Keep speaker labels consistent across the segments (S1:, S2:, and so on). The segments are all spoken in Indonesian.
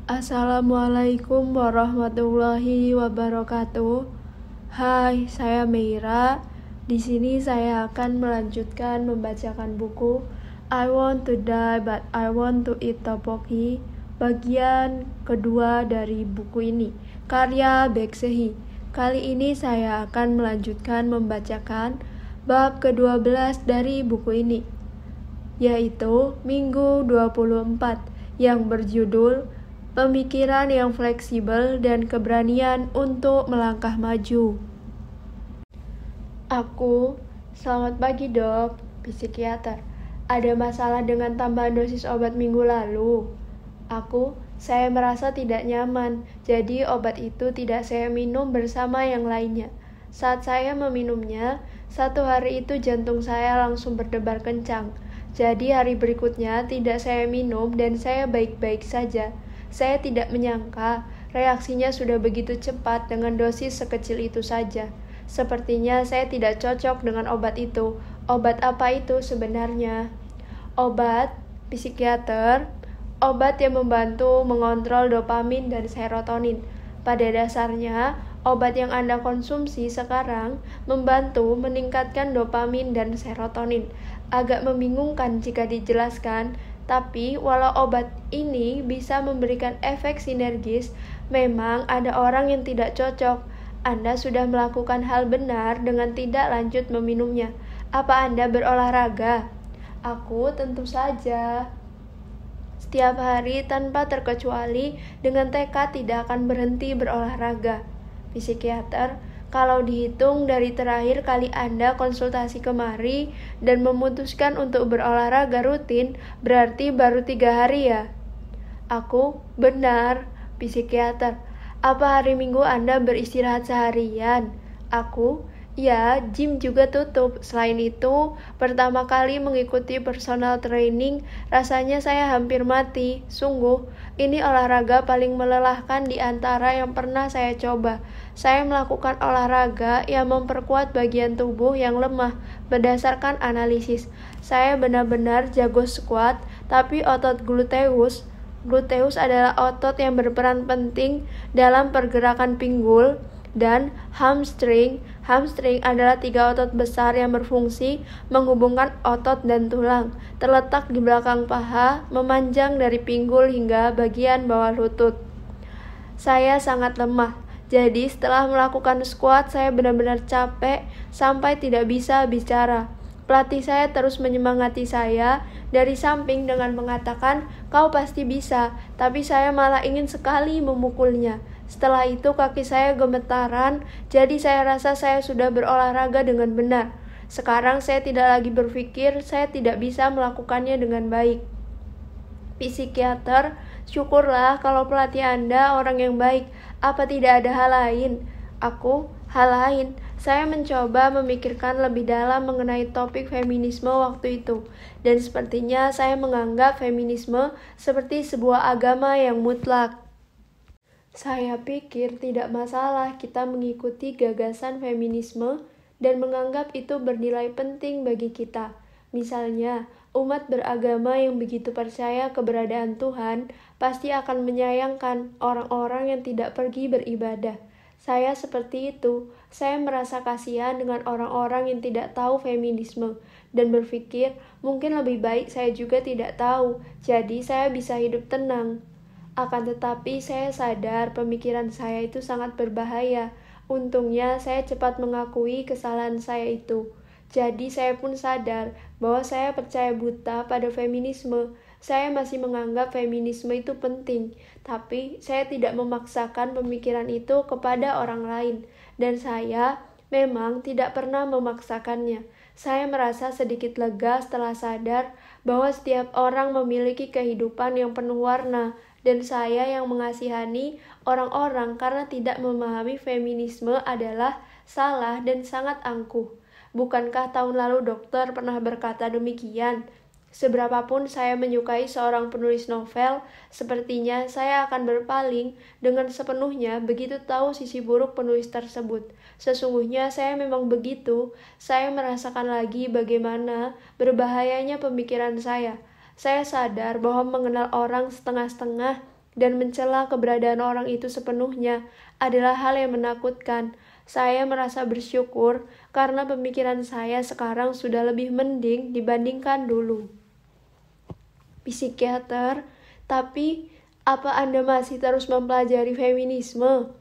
S1: Assalamualaikum warahmatullahi wabarakatuh. Hai, saya Meira. Di sini saya akan melanjutkan membacakan buku I Want to Die But I Want to Eat Tteokbokki, bagian kedua dari buku ini, karya Baek Se-hee. Kali ini saya akan melanjutkan membacakan bab ke-12 dari buku ini, yaitu Minggu 24, yang berjudul Pemikiran yang Fleksibel dan Keberanian untuk Melangkah Maju. Selamat pagi dok, psikiater. Ada masalah dengan tambahan dosis obat minggu lalu. Saya merasa tidak nyaman, jadi obat itu tidak saya minum bersama yang lainnya. Saat saya meminumnya, satu hari itu jantung saya langsung berdebar kencang. Jadi hari berikutnya tidak saya minum dan saya baik-baik saja. Saya tidak menyangka reaksinya sudah begitu cepat dengan dosis sekecil itu saja. Sepertinya saya tidak cocok dengan obat itu. Obat apa itu sebenarnya? Obat, psikiater, obat yang membantu mengontrol dopamin dan serotonin. Pada dasarnya, obat yang Anda konsumsi sekarang membantu meningkatkan dopamin dan serotonin. Agak membingungkan jika dijelaskan, tapi walau obat ini bisa memberikan efek sinergis, memang ada orang yang tidak cocok. Anda sudah melakukan hal benar dengan tidak lanjut meminumnya. Apa Anda berolahraga? Tentu saja. Setiap hari tanpa terkecuali dengan tekad tidak akan berhenti berolahraga. Psikiater, kalau dihitung dari terakhir kali Anda konsultasi kemari dan memutuskan untuk berolahraga rutin, berarti baru 3 hari ya? Benar, psikiater. Apa hari Minggu Anda beristirahat seharian? Ya, gym juga tutup. Selain itu, pertama kali mengikuti personal training, rasanya saya hampir mati. Sungguh, ini olahraga paling melelahkan di antara yang pernah saya coba. Saya melakukan olahraga yang memperkuat bagian tubuh yang lemah berdasarkan analisis. Saya benar-benar jago squat, tapi otot gluteus adalah otot yang berperan penting dalam pergerakan pinggul, dan hamstring adalah 3 otot besar yang berfungsi menghubungkan otot dan tulang, terletak di belakang paha, memanjang dari pinggul hingga bagian bawah lutut. Saya sangat lemah, jadi setelah melakukan squat saya benar-benar capek sampai tidak bisa bicara. Pelatih saya terus menyemangati saya dari samping dengan mengatakan, "Kau pasti bisa," tapi saya malah ingin sekali memukulnya. Setelah itu kaki saya gemetaran, jadi saya rasa saya sudah berolahraga dengan benar. Sekarang saya tidak lagi berpikir saya tidak bisa melakukannya dengan baik. Psikiater, syukurlah kalau pelatih Anda orang yang baik. Apa tidak ada hal lain? Hal lain. Saya mencoba memikirkan lebih dalam mengenai topik feminisme waktu itu, dan sepertinya saya menganggap feminisme seperti sebuah agama yang mutlak. Saya pikir tidak masalah kita mengikuti gagasan feminisme dan menganggap itu bernilai penting bagi kita. Misalnya, umat beragama yang begitu percaya keberadaan Tuhan pasti akan menyayangkan orang-orang yang tidak pergi beribadah. Saya seperti itu. Saya merasa kasihan dengan orang-orang yang tidak tahu feminisme dan berpikir mungkin lebih baik saya juga tidak tahu, jadi saya bisa hidup tenang. Akan tetapi saya sadar pemikiran saya itu sangat berbahaya. Untungnya saya cepat mengakui kesalahan saya itu. Jadi saya pun sadar bahwa saya percaya buta pada feminisme. Saya masih menganggap feminisme itu penting, tapi saya tidak memaksakan pemikiran itu kepada orang lain. Dan saya memang tidak pernah memaksakannya. Saya merasa sedikit lega setelah sadar bahwa setiap orang memiliki kehidupan yang penuh warna, dan saya yang mengasihani orang-orang karena tidak memahami feminisme adalah salah dan sangat angkuh. Bukankah tahun lalu dokter pernah berkata demikian? Seberapapun saya menyukai seorang penulis novel, sepertinya saya akan berpaling dengan sepenuhnya begitu tahu sisi buruk penulis tersebut. Sesungguhnya saya memang begitu. Saya merasakan lagi bagaimana berbahayanya pemikiran saya. Saya sadar bahwa mengenal orang setengah-setengah dan mencela keberadaan orang itu sepenuhnya adalah hal yang menakutkan. Saya merasa bersyukur karena pemikiran saya sekarang sudah lebih mending dibandingkan dulu. Psikiater, tapi apa Anda masih terus mempelajari feminisme?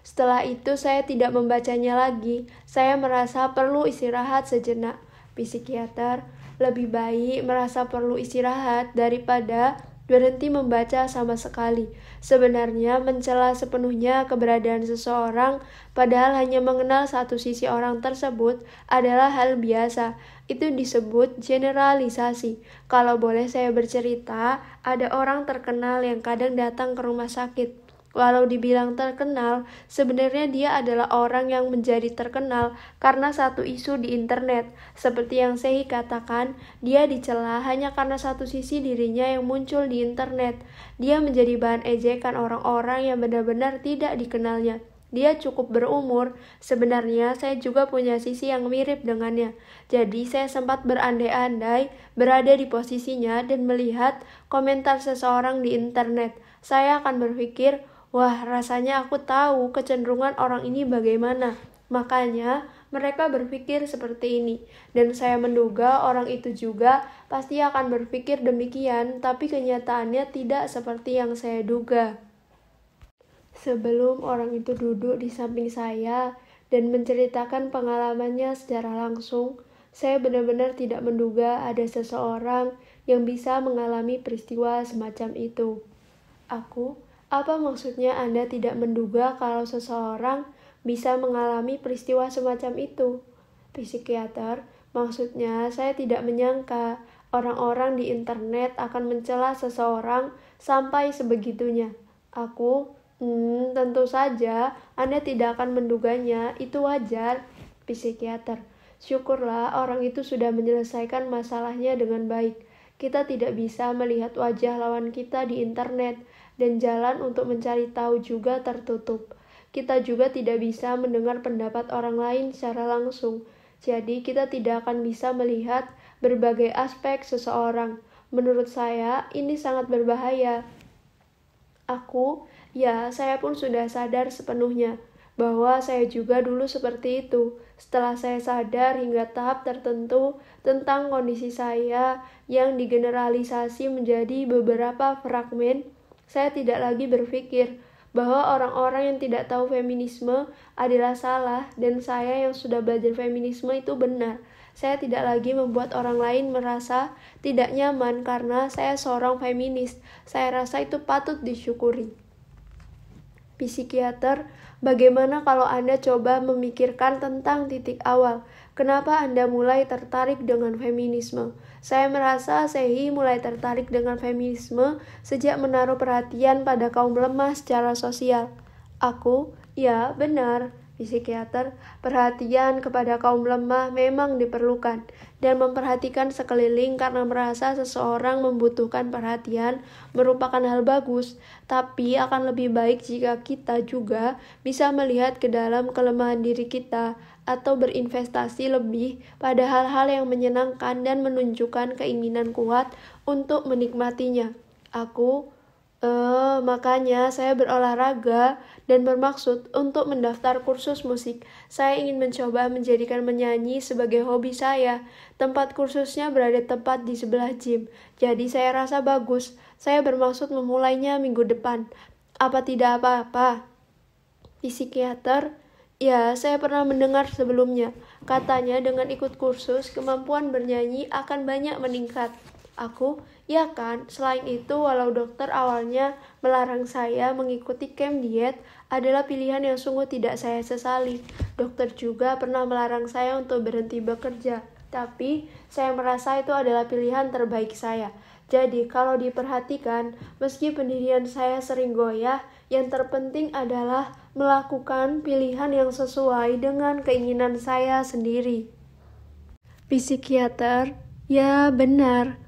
S1: Setelah itu saya tidak membacanya lagi. Saya merasa perlu istirahat sejenak. Psikiater, lebih baik merasa perlu istirahat daripada berhenti membaca sama sekali. Sebenarnya mencela sepenuhnya keberadaan seseorang, padahal hanya mengenal satu sisi orang tersebut adalah hal biasa. Itu disebut generalisasi. Kalau boleh saya bercerita, ada orang terkenal yang kadang datang ke rumah sakit. Walau dibilang terkenal, sebenarnya dia adalah orang yang menjadi terkenal karena satu isu di internet. Seperti yang Sehi katakan, dia dicela hanya karena satu sisi dirinya yang muncul di internet. Dia menjadi bahan ejekan orang-orang yang benar-benar tidak dikenalnya. Dia cukup berumur, sebenarnya saya juga punya sisi yang mirip dengannya. Jadi saya sempat berandai-andai berada di posisinya dan melihat komentar seseorang di internet. Saya akan berpikir, wah, rasanya aku tahu kecenderungan orang ini bagaimana. Makanya mereka berpikir seperti ini. Dan saya menduga orang itu juga pasti akan berpikir demikian, tapi kenyataannya tidak seperti yang saya duga. Sebelum orang itu duduk di samping saya dan menceritakan pengalamannya secara langsung, saya benar-benar tidak menduga ada seseorang yang bisa mengalami peristiwa semacam itu. Apa maksudnya Anda tidak menduga kalau seseorang bisa mengalami peristiwa semacam itu? Psikiater, maksudnya saya tidak menyangka orang-orang di internet akan mencela seseorang sampai sebegitunya. Tentu saja Anda tidak akan menduganya, itu wajar. Psikiater, syukurlah orang itu sudah menyelesaikan masalahnya dengan baik. Kita tidak bisa melihat wajah lawan kita di internet, dan jalan untuk mencari tahu juga tertutup. Kita juga tidak bisa mendengar pendapat orang lain secara langsung, jadi kita tidak akan bisa melihat berbagai aspek seseorang. Menurut saya, ini sangat berbahaya. Saya pun sudah sadar sepenuhnya bahwa saya juga dulu seperti itu. Setelah saya sadar hingga tahap tertentu tentang kondisi saya yang digeneralisasi menjadi beberapa fragmen, saya tidak lagi berpikir bahwa orang-orang yang tidak tahu feminisme adalah salah dan saya yang sudah belajar feminisme itu benar. Saya tidak lagi membuat orang lain merasa tidak nyaman karena saya seorang feminis. Saya rasa itu patut disyukuri. Psikiater, bagaimana kalau Anda coba memikirkan tentang titik awal? Kenapa Anda mulai tertarik dengan feminisme? Saya merasa Sehi mulai tertarik dengan feminisme sejak menaruh perhatian pada kaum lemah secara sosial. Ya benar. Psikiater, perhatian kepada kaum lemah memang diperlukan, dan memperhatikan sekeliling karena merasa seseorang membutuhkan perhatian merupakan hal bagus, tapi akan lebih baik jika kita juga bisa melihat ke dalam kelemahan diri kita atau berinvestasi lebih pada hal-hal yang menyenangkan dan menunjukkan keinginan kuat untuk menikmatinya. Makanya saya berolahraga dan bermaksud untuk mendaftar kursus musik. Saya ingin mencoba menjadikan menyanyi sebagai hobi saya. Tempat kursusnya berada tepat di sebelah gym, jadi saya rasa bagus. Saya bermaksud memulainya minggu depan. Apa tidak apa-apa? Psikiater, ya, saya pernah mendengar sebelumnya. Katanya dengan ikut kursus, kemampuan bernyanyi akan banyak meningkat. Ya kan, selain itu walau dokter awalnya melarang saya mengikuti camp diet adalah pilihan yang sungguh tidak saya sesali. Dokter juga pernah melarang saya untuk berhenti bekerja, tapi saya merasa itu adalah pilihan terbaik saya. Jadi kalau diperhatikan, meski pendirian saya sering goyah, yang terpenting adalah melakukan pilihan yang sesuai dengan keinginan saya sendiri. Psikiater, ya benar.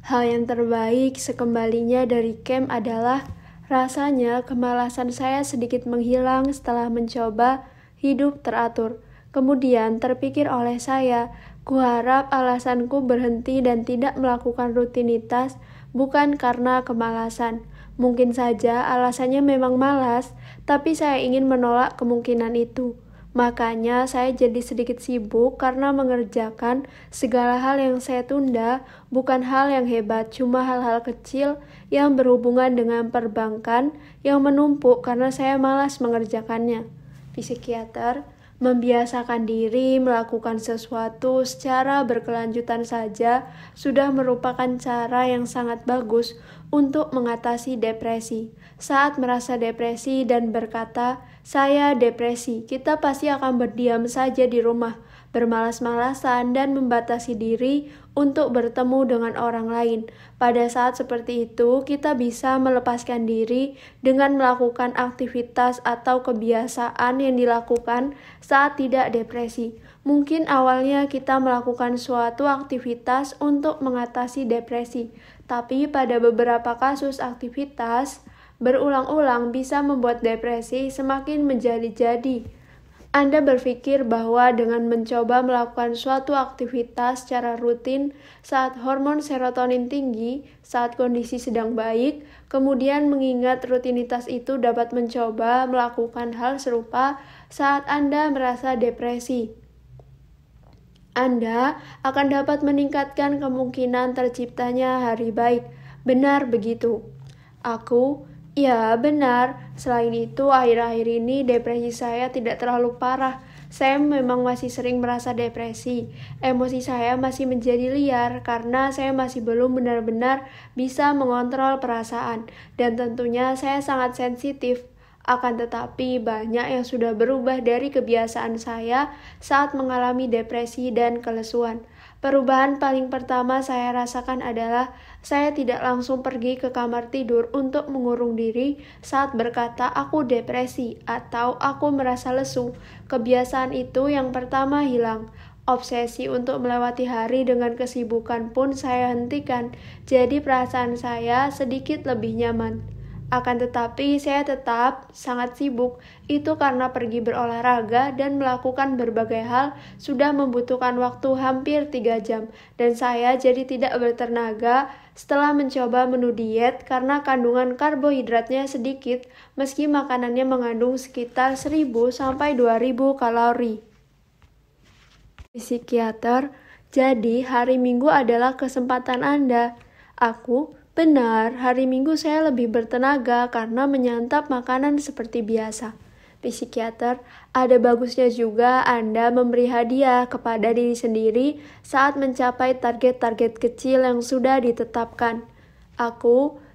S1: Hal yang terbaik sekembalinya dari camp adalah rasanya kemalasan saya sedikit menghilang setelah mencoba hidup teratur. Kemudian terpikir oleh saya, kuharap alasanku berhenti dan tidak melakukan rutinitas bukan karena kemalasan. Mungkin saja alasannya memang malas, tapi saya ingin menolak kemungkinan itu. Makanya saya jadi sedikit sibuk karena mengerjakan segala hal yang saya tunda, bukan hal yang hebat, cuma hal-hal kecil yang berhubungan dengan perbankan yang menumpuk karena saya malas mengerjakannya. Psikiater, membiasakan diri melakukan sesuatu secara berkelanjutan saja sudah merupakan cara yang sangat bagus untuk mengatasi depresi. Saat merasa depresi dan berkata, "Saya depresi," kita pasti akan berdiam saja di rumah, bermalas-malasan dan membatasi diri untuk bertemu dengan orang lain. Pada saat seperti itu, kita bisa melepaskan diri dengan melakukan aktivitas atau kebiasaan yang dilakukan saat tidak depresi. Mungkin awalnya kita melakukan suatu aktivitas untuk mengatasi depresi, tapi pada beberapa kasus aktivitas berulang-ulang bisa membuat depresi semakin menjadi-jadi. Anda berpikir bahwa dengan mencoba melakukan suatu aktivitas secara rutin saat hormon serotonin tinggi, saat kondisi sedang baik, kemudian mengingat rutinitas itu dapat mencoba melakukan hal serupa saat Anda merasa depresi. Anda akan dapat meningkatkan kemungkinan terciptanya hari baik. Benar begitu. Ya, benar. Selain itu, akhir-akhir ini depresi saya tidak terlalu parah. Saya memang masih sering merasa depresi. Emosi saya masih menjadi liar karena saya masih belum benar-benar bisa mengontrol perasaan. Dan tentunya saya sangat sensitif. Akan tetapi, banyak yang sudah berubah dari kebiasaan saya saat mengalami depresi dan kelesuan. Perubahan paling pertama saya rasakan adalah saya tidak langsung pergi ke kamar tidur untuk mengurung diri saat berkata aku depresi atau aku merasa lesu. Kebiasaan itu yang pertama hilang. Obsesi untuk melewati hari dengan kesibukan pun saya hentikan, jadi perasaan saya sedikit lebih nyaman. Akan tetapi saya tetap sangat sibuk, itu karena pergi berolahraga dan melakukan berbagai hal sudah membutuhkan waktu hampir 3 jam, dan saya jadi tidak bertenaga setelah mencoba menu diet karena kandungan karbohidratnya sedikit meski makanannya mengandung sekitar 1.000 sampai 2.000 kalori. Psikiater, jadi hari Minggu adalah kesempatan Anda. Benar, hari Minggu saya lebih bertenaga karena menyantap makanan seperti biasa. Psikiater, ada bagusnya juga Anda memberi hadiah kepada diri sendiri saat mencapai target-target kecil yang sudah ditetapkan.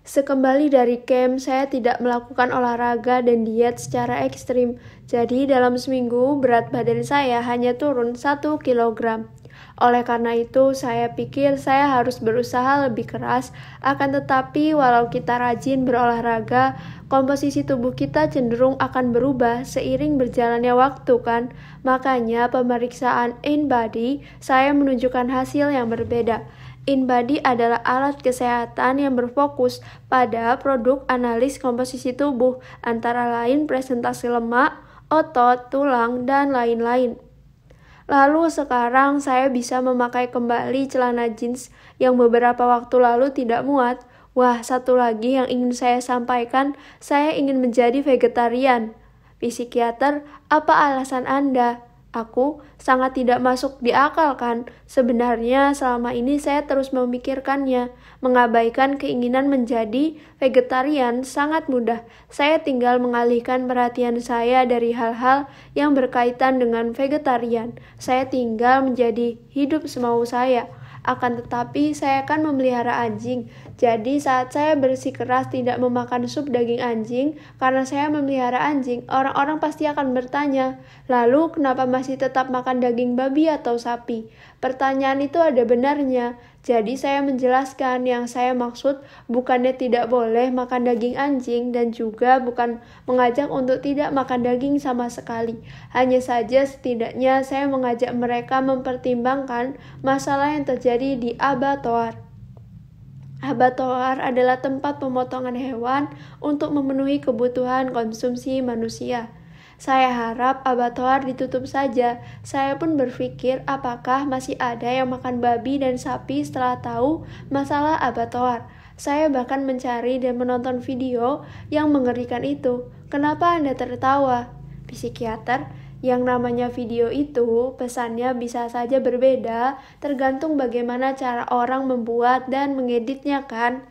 S1: Sekembali dari camp, saya tidak melakukan olahraga dan diet secara ekstrim. Jadi dalam seminggu berat badan saya hanya turun 1 kilogram. Oleh karena itu, saya pikir saya harus berusaha lebih keras, akan tetapi walau kita rajin berolahraga, komposisi tubuh kita cenderung akan berubah seiring berjalannya waktu kan? Makanya pemeriksaan InBody saya menunjukkan hasil yang berbeda. InBody adalah alat kesehatan yang berfokus pada produk analis komposisi tubuh, antara lain presentasi lemak, otot, tulang, dan lain-lain. Lalu sekarang saya bisa memakai kembali celana jeans yang beberapa waktu lalu tidak muat. Wah, satu lagi yang ingin saya sampaikan, saya ingin menjadi vegetarian. Psikiater, apa alasan Anda? Sangat tidak masuk di akal kan? Sebenarnya selama ini saya terus memikirkannya. Mengabaikan keinginan menjadi vegetarian sangat mudah. Saya tinggal mengalihkan perhatian saya dari hal-hal yang berkaitan dengan vegetarian. Saya tinggal menjadi hidup semau saya. Akan tetapi saya akan memelihara anjing. Jadi saat saya bersikeras tidak memakan sup daging anjing karena saya memelihara anjing, orang-orang pasti akan bertanya, lalu kenapa masih tetap makan daging babi atau sapi? Pertanyaan itu ada benarnya. Jadi saya menjelaskan yang saya maksud bukannya tidak boleh makan daging anjing dan juga bukan mengajak untuk tidak makan daging sama sekali. Hanya saja setidaknya saya mengajak mereka mempertimbangkan masalah yang terjadi di abattoir. Abattoir adalah tempat pemotongan hewan untuk memenuhi kebutuhan konsumsi manusia. Saya harap abattoir ditutup saja. Saya pun berpikir apakah masih ada yang makan babi dan sapi setelah tahu masalah abattoir. Saya bahkan mencari dan menonton video yang mengerikan itu. Kenapa Anda tertawa? Psikiater, yang namanya video itu, pesannya bisa saja berbeda, tergantung bagaimana cara orang membuat dan mengeditnya kan?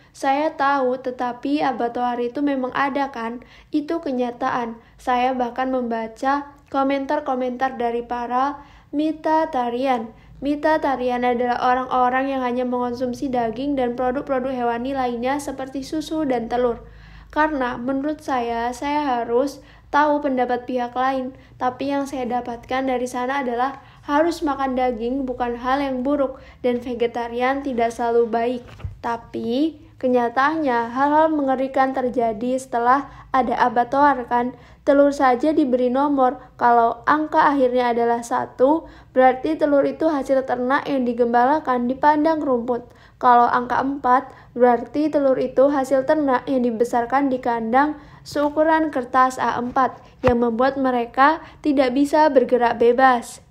S1: Saya tahu, tetapi abattoir itu memang ada kan? Itu kenyataan. Saya bahkan membaca komentar-komentar dari para mitotarian. Mitotarian adalah orang-orang yang hanya mengonsumsi daging dan produk-produk hewani lainnya seperti susu dan telur. Karena menurut saya harus tahu pendapat pihak lain. Tapi yang saya dapatkan dari sana adalah harus makan daging bukan hal yang buruk dan vegetarian tidak selalu baik. Tapi kenyataannya hal-hal mengerikan terjadi setelah ada abattoir kan? Telur saja diberi nomor. Kalau angka akhirnya adalah 1, berarti telur itu hasil ternak yang digembalakan di padang rumput. Kalau angka 4, berarti telur itu hasil ternak yang dibesarkan di kandang seukuran kertas A4 yang membuat mereka tidak bisa bergerak bebas.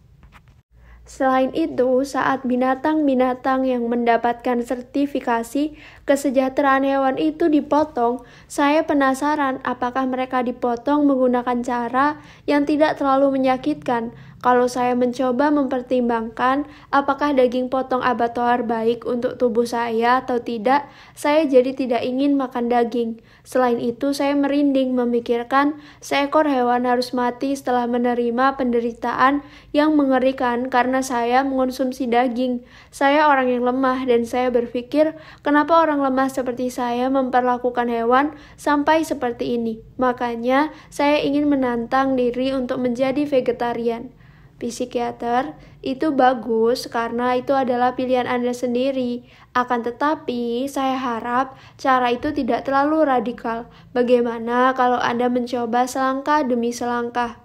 S1: Selain itu, saat binatang-binatang yang mendapatkan sertifikasi kesejahteraan hewan itu dipotong, saya penasaran apakah mereka dipotong menggunakan cara yang tidak terlalu menyakitkan. Kalau saya mencoba mempertimbangkan apakah daging potong abattoir baik untuk tubuh saya atau tidak, saya jadi tidak ingin makan daging. Selain itu, saya merinding memikirkan seekor hewan harus mati setelah menerima penderitaan yang mengerikan karena saya mengonsumsi daging. Saya orang yang lemah dan saya berpikir, kenapa orang lemah seperti saya memperlakukan hewan sampai seperti ini? Makanya, saya ingin menantang diri untuk menjadi vegetarian. Psikiater, itu bagus karena itu adalah pilihan Anda sendiri. Akan tetapi, saya harap cara itu tidak terlalu radikal. Bagaimana kalau Anda mencoba selangkah demi selangkah?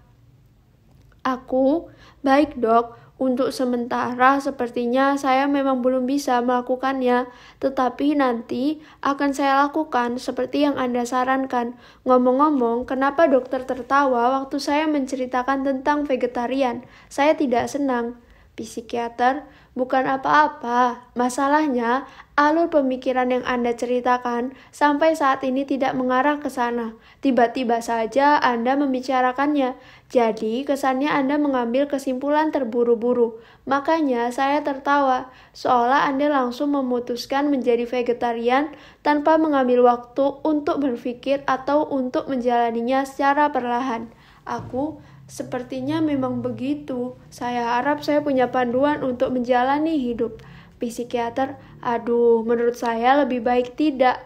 S1: Baik dok, untuk sementara sepertinya saya memang belum bisa melakukannya, tetapi nanti akan saya lakukan seperti yang Anda sarankan. Ngomong-ngomong, kenapa dokter tertawa waktu saya menceritakan tentang vegetarian? Saya tidak senang. Psikiater, bukan apa-apa. Masalahnya, alur pemikiran yang Anda ceritakan sampai saat ini tidak mengarah ke sana. Tiba-tiba saja Anda membicarakannya. Jadi, kesannya Anda mengambil kesimpulan terburu-buru. Makanya saya tertawa, seolah Anda langsung memutuskan menjadi vegetarian tanpa mengambil waktu untuk berpikir atau untuk menjalaninya secara perlahan. Sepertinya memang begitu. Saya harap saya punya panduan untuk menjalani hidup. Psikiater, menurut saya lebih baik tidak.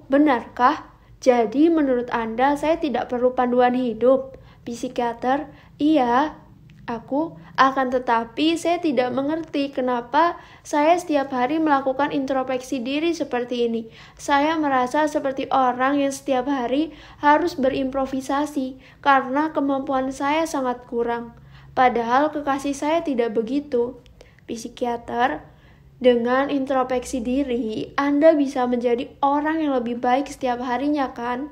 S1: Benarkah? Jadi menurut Anda saya tidak perlu panduan hidup? Psikiater, iya. Akan tetapi saya tidak mengerti kenapa saya setiap hari melakukan introspeksi diri seperti ini. Saya merasa seperti orang yang setiap hari harus berimprovisasi karena kemampuan saya sangat kurang. Padahal kekasih saya tidak begitu. Psikiater, dengan introspeksi diri, Anda bisa menjadi orang yang lebih baik setiap harinya kan?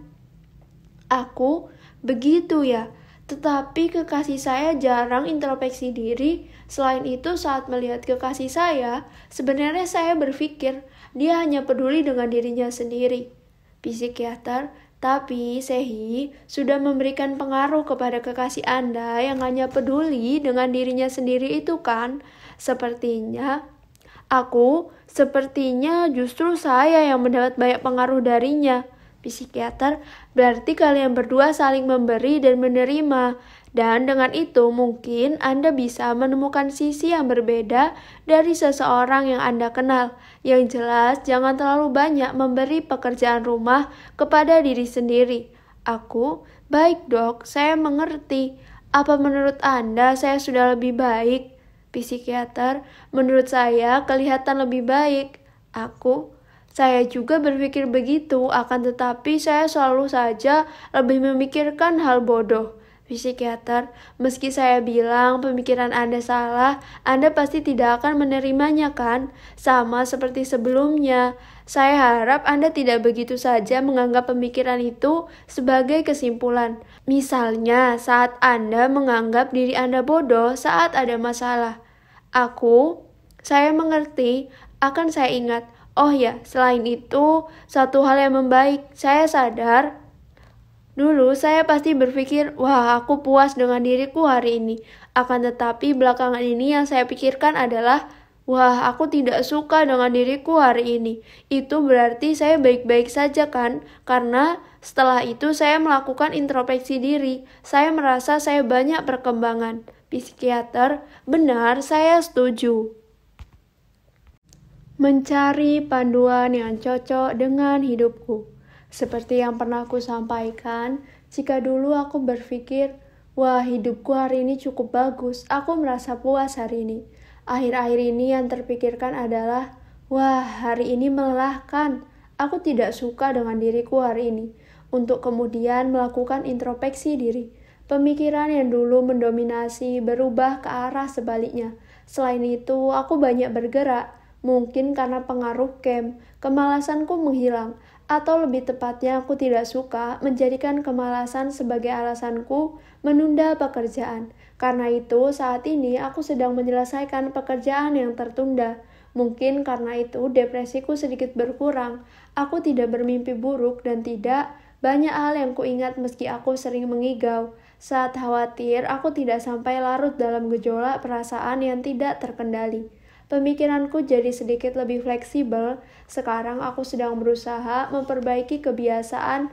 S1: Begitu ya. Tetapi kekasih saya jarang introspeksi diri. Selain itu, saat melihat kekasih saya, sebenarnya saya berpikir dia hanya peduli dengan dirinya sendiri. Psikiater, tapi Sehi sudah memberikan pengaruh kepada kekasih Anda yang hanya peduli dengan dirinya sendiri itu kan? Sepertinya justru saya yang mendapat banyak pengaruh darinya. Psikiater, berarti kalian berdua saling memberi dan menerima. Dan dengan itu mungkin Anda bisa menemukan sisi yang berbeda dari seseorang yang Anda kenal. Yang jelas jangan terlalu banyak memberi pekerjaan rumah kepada diri sendiri. Baik dok, saya mengerti. Apa menurut Anda saya sudah lebih baik? Psikiater, menurut saya kelihatan lebih baik. Saya juga berpikir begitu, akan tetapi saya selalu saja lebih memikirkan hal bodoh. Psikiater, meski saya bilang pemikiran Anda salah, Anda pasti tidak akan menerimanya kan? Sama seperti sebelumnya. Saya harap Anda tidak begitu saja menganggap pemikiran itu sebagai kesimpulan. Misalnya, saat Anda menganggap diri Anda bodoh saat ada masalah. Saya mengerti, akan saya ingat. Oh ya, selain itu, satu hal yang membaik, saya sadar dulu saya pasti berpikir, wah aku puas dengan diriku hari ini. Akan tetapi belakangan ini yang saya pikirkan adalah, wah aku tidak suka dengan diriku hari ini. Itu berarti saya baik-baik saja kan? Karena setelah itu saya melakukan introspeksi diri. Saya merasa saya banyak perkembangan. Psikiater, benar saya setuju. Mencari panduan yang cocok dengan hidupku. Seperti yang pernah aku sampaikan, jika dulu aku berpikir, wah hidupku hari ini cukup bagus, aku merasa puas hari ini. Akhir-akhir ini yang terpikirkan adalah, wah hari ini melelahkan, aku tidak suka dengan diriku hari ini. Untuk kemudian melakukan introspeksi diri. Pemikiran yang dulu mendominasi berubah ke arah sebaliknya. Selain itu, aku banyak bergerak. Mungkin karena pengaruh camp, kemalasanku menghilang. Atau lebih tepatnya aku tidak suka menjadikan kemalasan sebagai alasanku menunda pekerjaan. Karena itu saat ini aku sedang menyelesaikan pekerjaan yang tertunda. Mungkin karena itu depresiku sedikit berkurang. Aku tidak bermimpi buruk dan tidak banyak hal yang kuingat meski aku sering mengigau. Saat khawatir, aku tidak sampai larut dalam gejolak perasaan yang tidak terkendali. Pemikiranku jadi sedikit lebih fleksibel. Sekarang aku sedang berusaha memperbaiki kebiasaan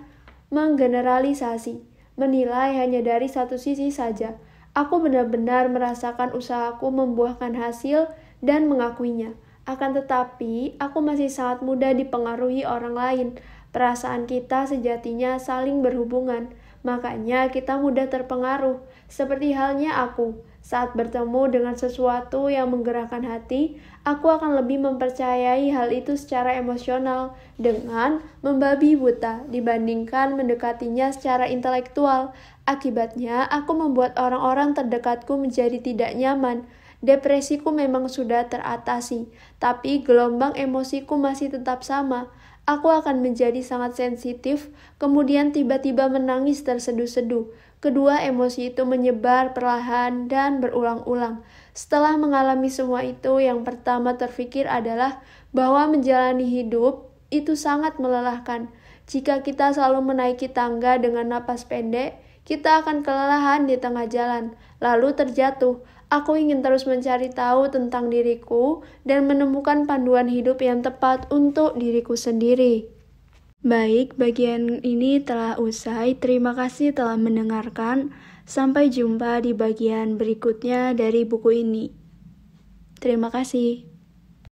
S1: menggeneralisasi, menilai hanya dari satu sisi saja. Aku benar-benar merasakan usahaku membuahkan hasil dan mengakuinya. Akan tetapi, aku masih sangat mudah dipengaruhi orang lain. Perasaan kita sejatinya saling berhubungan. Makanya kita mudah terpengaruh, seperti halnya aku. Saat bertemu dengan sesuatu yang menggerakkan hati, aku akan lebih mempercayai hal itu secara emosional dengan membabi buta dibandingkan mendekatinya secara intelektual. Akibatnya, aku membuat orang-orang terdekatku menjadi tidak nyaman. Depresiku memang sudah teratasi, tapi gelombang emosiku masih tetap sama. Aku akan menjadi sangat sensitif, kemudian tiba-tiba menangis terseduh-seduh. Kedua emosi itu menyebar perlahan dan berulang-ulang. Setelah mengalami semua itu, yang pertama terfikir adalah bahwa menjalani hidup itu sangat melelahkan. Jika kita selalu menaiki tangga dengan napas pendek, kita akan kelelahan di tengah jalan, lalu terjatuh. Aku ingin terus mencari tahu tentang diriku dan menemukan panduan hidup yang tepat untuk diriku sendiri. Baik, bagian ini telah usai. Terima kasih telah mendengarkan. Sampai jumpa di bagian berikutnya dari buku ini. Terima kasih.